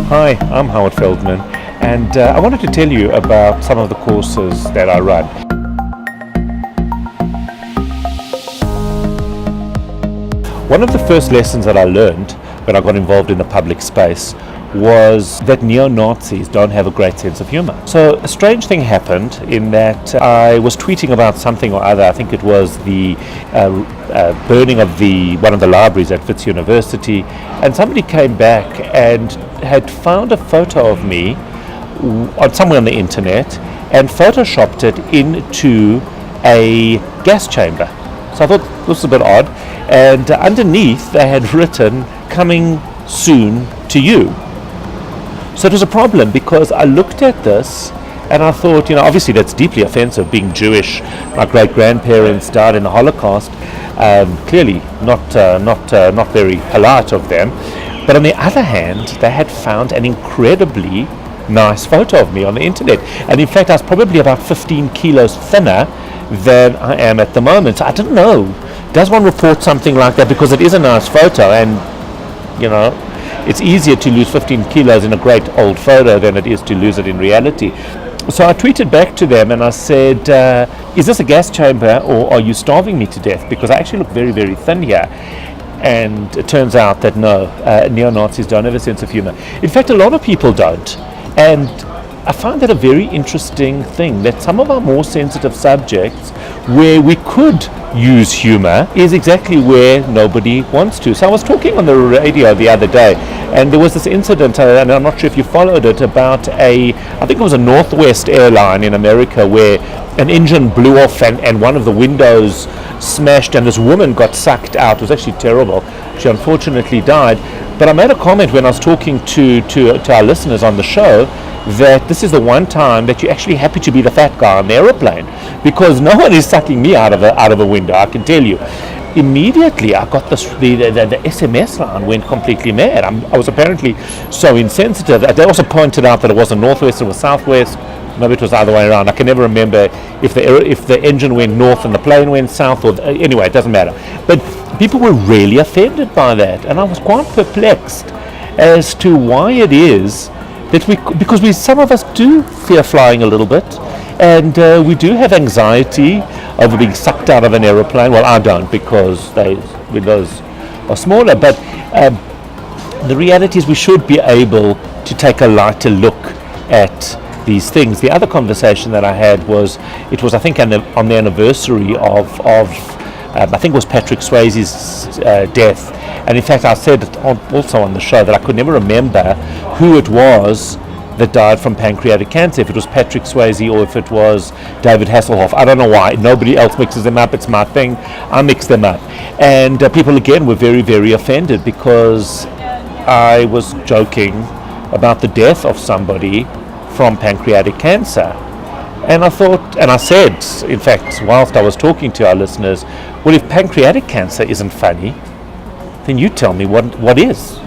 Hi, I'm Howard Feldman, and I wanted to tell you about some of the courses that I run. One of the first lessons that I learned when I got involved in the public space was that neo-Nazis don't have a great sense of humor. So a strange thing happened in that I was tweeting about something or other. I think it was the burning of one of the libraries at Wits University, and somebody came back and had found a photo of me somewhere on the internet and photoshopped it into a gas chamber. So I thought this was a bit odd, and underneath they had written, "Coming soon to you." So it was a problem because I looked at this and I thought, obviously that's deeply offensive, being Jewish. My great-grandparents died in the Holocaust. Clearly not very polite of them. But on the other hand, they had found an incredibly nice photo of me on the internet. And in fact, I was probably about 15 kilos thinner than I am at the moment. So I didn't know. Does one report something like that? Because it is a nice photo, and it's easier to lose 15 kilos in a great old photo than it is to lose it in reality. So I tweeted back to them and I said, is this a gas chamber or are you starving me to death? Because I actually look very, very thin here. And it turns out that no, neo-Nazis don't have a sense of humor. In fact, a lot of people don't. And I find that a very interesting thing, that some of our more sensitive subjects where we could use humor is exactly where nobody wants to. So I was talking on the radio the other day, and there was this incident, and I'm not sure if you followed it, about I think it was a Northwest airline in America where an engine blew off and one of the windows smashed and this woman got sucked out. It was actually terrible. She unfortunately died. But I made a comment when I was talking to our listeners on the show that this is the one time that you're actually happy to be the fat guy on the aeroplane, because no one is sucking me out of a window, I can tell you. Immediately I got the SMS line went completely mad. I was apparently so insensitive. They also pointed out that it wasn't Northwest, it was Southwest. Maybe it was the other way around. I can never remember if the engine went north and the plane went south, or anyway, it doesn't matter. But people were really offended by that, and I was quite perplexed as to why it is that because some of us do fear flying a little bit, and we do have anxiety over being sucked out of an aeroplane. Well, I don't, because windows are smaller, but the reality is we should be able to take a lighter look at these things. The other conversation that I had was I think on the anniversary of I think it was Patrick Swayze's death, and in fact I said also on the show that I could never remember who it was that died from pancreatic cancer, if it was Patrick Swayze or if it was David Hasselhoff. I don't know why. Nobody else mixes them up. It's my thing. I mix them up. And people again were very, very offended because I was joking about the death of somebody from pancreatic cancer. And I thought, and I said, in fact, whilst I was talking to our listeners, well, if pancreatic cancer isn't funny, then you tell me what is.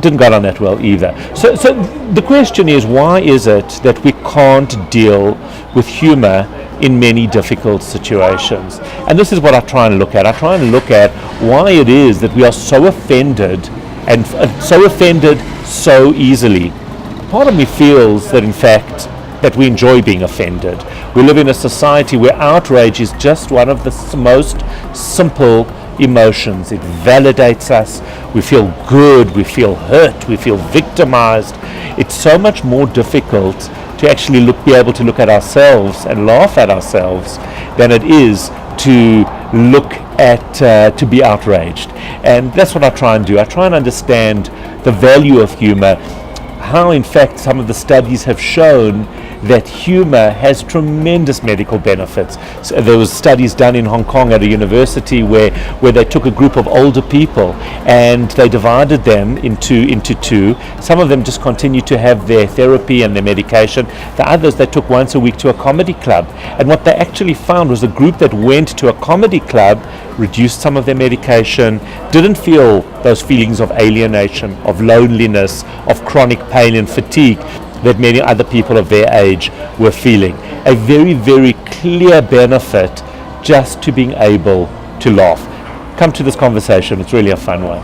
Didn't go down that well either. So the question is, why is it that we can't deal with humor in many difficult situations? And this is what I try and look at. I try and look at why it is that we are so offended and so easily. Part of me feels that in fact that we enjoy being offended. We live in a society where outrage is just one of the most simple emotions. It validates us. We feel good, we feel hurt, we feel victimized. It's so much more difficult to actually be able to look at ourselves and laugh at ourselves than it is to look at to be outraged. And that's what I try and do. I try and understand the value of humor, how in fact some of the studies have shown that humor has tremendous medical benefits. So there was studies done in Hong Kong at a university where they took a group of older people and they divided them into two. Some of them just continued to have their therapy and their medication. The others they took once a week to a comedy club. And what they actually found was the group that went to a comedy club reduced some of their medication, didn't feel those feelings of alienation, of loneliness, of chronic pain and fatigue that many other people of their age were feeling. A very, very clear benefit just to being able to laugh. Come to this conversation. It's really a fun one.